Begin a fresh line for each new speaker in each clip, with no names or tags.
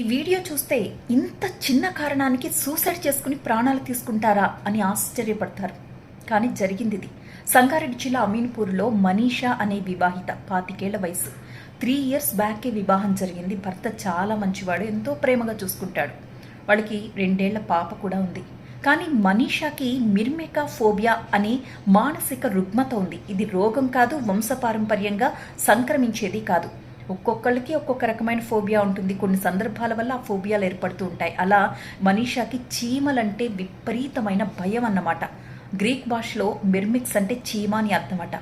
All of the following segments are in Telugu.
ఈ వీడియో చూస్తే ఇంత చిన్న కారణానికి సూసైడ్ చేసుకుని ప్రాణాలు తీసుకుంటారా అని ఆశ్చర్యపడతారు. కానీ జరిగింది ఇది. సంగారెడ్డి జిల్లా అమీన్పూర్లో మనీషా అనే వివాహిత 25 ఏళ్ల వయసు. 3 ఇయర్స్ బ్యాకే వివాహం జరిగింది. భర్త చాలా మంచివాడు, ఎంతో ప్రేమగా చూసుకుంటాడు. వాళ్ళకి 2 ఏళ్ల పాప కూడా ఉంది. కానీ మనీషాకి మిర్మెకా ఫోబియా అనే మానసిక రుగ్మత ఉంది. ఇది రోగం కాదు, వంశపారంపర్యంగా సంక్రమించేది కాదు. ఒక్కొక్కళ్ళకి ఒక్కొక్క రకమైన ఫోబియా ఉంటుంది. కొన్ని సందర్భాల వల్ల ఆ ఫోబియాలు ఏర్పడుతూ ఉంటాయి. అలా మనీషాకి చీమలంటే విపరీతమైన భయం అన్నమాట. గ్రీక్ భాషలో మిర్మిక్స్ అంటే చీమ అని అర్థమట.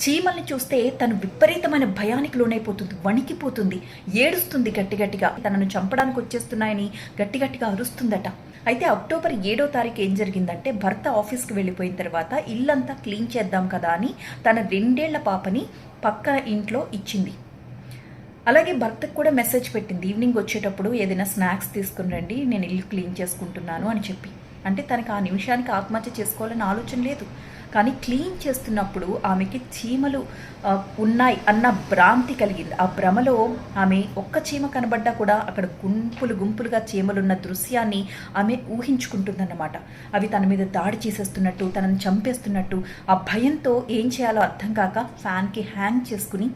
చీమల్ని చూస్తే తను విపరీతమైన భయానికి లోనైపోతుంది, వణికిపోతుంది, ఏడుస్తుంది గట్టిగట్టిగా. తనను చంపడానికి వచ్చేస్తున్నాయని గట్టిగట్టిగా అరుస్తుందట. అయితే అక్టోబర్ 7వ తారీఖు ఏం జరిగిందంటే, భర్త ఆఫీస్కి వెళ్ళిపోయిన తర్వాత ఇల్లంతా క్లీన్ చేద్దాం కదా అని తన 2 ఏళ్ల పాపని పక్క ఇంట్లో ఇచ్చింది. అలాగే భర్తకు కూడా మెసేజ్ పెట్టింది, ఈవినింగ్ వచ్చేటప్పుడు ఏదైనా స్నాక్స్ తీసుకుని రండి, నేను ఇల్లు క్లీన్ చేసుకుంటున్నాను అని చెప్పి. అంటే తనకి ఆ నిమిషానికి ఆత్మహత్య చేసుకోవాలని ఆలోచన లేదు. కానీ క్లీన్ చేస్తున్నప్పుడు ఆమెకి చీమలు ఉన్నాయి అన్న భ్రాంతి కలిగింది. ఆ భ్రమలో ఆమె ఒక్క చీమ కనబడ్డా కూడా అక్కడ గుంపులుగా చీమలున్న దృశ్యాన్ని ఆమె ఊహించుకుంటుందన్నమాట. అవి తన మీద దాడి చేసేస్తున్నట్టు, తనని చంపేస్తున్నట్టు. ఆ భయంతో ఏం చేయాలో అర్థం కాక ఫ్యాన్కి హ్యాంగ్ చేసుకుని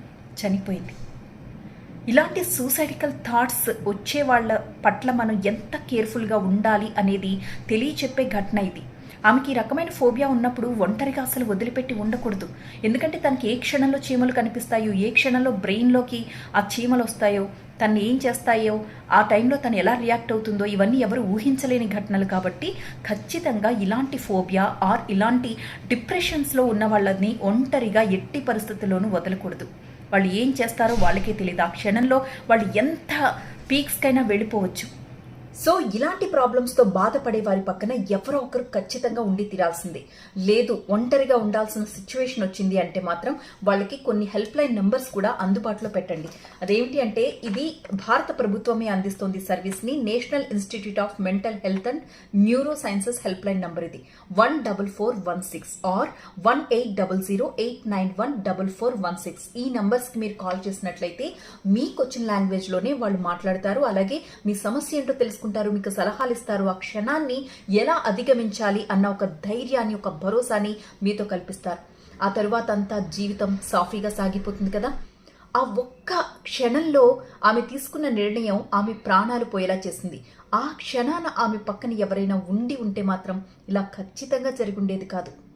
చనిపోయింది. ఇలాంటి సూసైడికల్ థాట్స్ వచ్చే వాళ్ళ పట్ల మనం ఎంత కేర్ఫుల్గా ఉండాలి అనేది తెలియచెప్పే ఘటన ఇది. ఆమెకి ఈ రకమైన ఫోబియా ఉన్నప్పుడు ఒంటరిగా అసలు వదిలిపెట్టి ఉండకూడదు. ఎందుకంటే తనకి ఏ క్షణంలో చీమలు కనిపిస్తాయో, ఏ క్షణంలో బ్రెయిన్లోకి ఆ చీమలు వస్తాయో, తను ఏం చేస్తాయో, ఆ టైంలో తను ఎలా రియాక్ట్ అవుతుందో ఇవన్నీ ఎవరు ఊహించలేని ఘటనలు. కాబట్టి ఖచ్చితంగా ఇలాంటి ఫోబియా ఆర్ ఇలాంటి డిప్రెషన్స్లో ఉన్న వాళ్ళని ఒంటరిగా ఎట్టి పరిస్థితుల్లోనూ వదలకూడదు. వాళ్ళు ఏం చేస్తారో వాళ్ళకే తెలియదు. ఆ క్షణంలో వాళ్ళు ఎంత పీక్స్కైనా వెళ్ళిపోవచ్చు. సో ఇలాంటి ప్రాబ్లమ్స్తో బాధపడే వారి పక్కన ఎవరో ఒకరు ఖచ్చితంగా ఉండి తీరాల్సిందే. లేదు ఒంటరిగా ఉండాల్సిన సిచ్యువేషన్ వచ్చింది అంటే మాత్రం వాళ్ళకి కొన్ని హెల్ప్ లైన్ నెంబర్స్ కూడా అందుబాటులో పెట్టండి. అదేమిటి అంటే, ఇది భారత ప్రభుత్వమే అందిస్తోంది సర్వీస్ని. National institute of mental health and neuro sciences help line number ఇది 14416 ఆర్ 1800891416. ఈ నెంబర్స్కి మీరు కాల్ చేసినట్లయితే మీకు వచ్చిన లాంగ్వేజ్లోనే వాళ్ళు మాట్లాడతారు. అలాగే మీ సమస్య ఏంటో తెలుసుకుంటారు, మీకు సలహాలు ఇస్తారు. ఆ క్షణాన్ని ఎలా అధిగమించాలి అన్న ఒక ధైర్యాన్ని, ఒక భరోసాని మీతో కల్పిస్తారు. ఆ తరువాత అంతా జీవితం సాఫీగా సాగిపోతుంది కదా. ఆ ఒక్క క్షణంలో ఆమె తీసుకున్న నిర్ణయం ఆమె ప్రాణాలు పోయేలా చేసింది. ఆ క్షణాన ఆమె పక్కన ఎవరైనా ఉండి ఉంటే మాత్రం ఇలా ఖచ్చితంగా జరిగుండేది కాదు.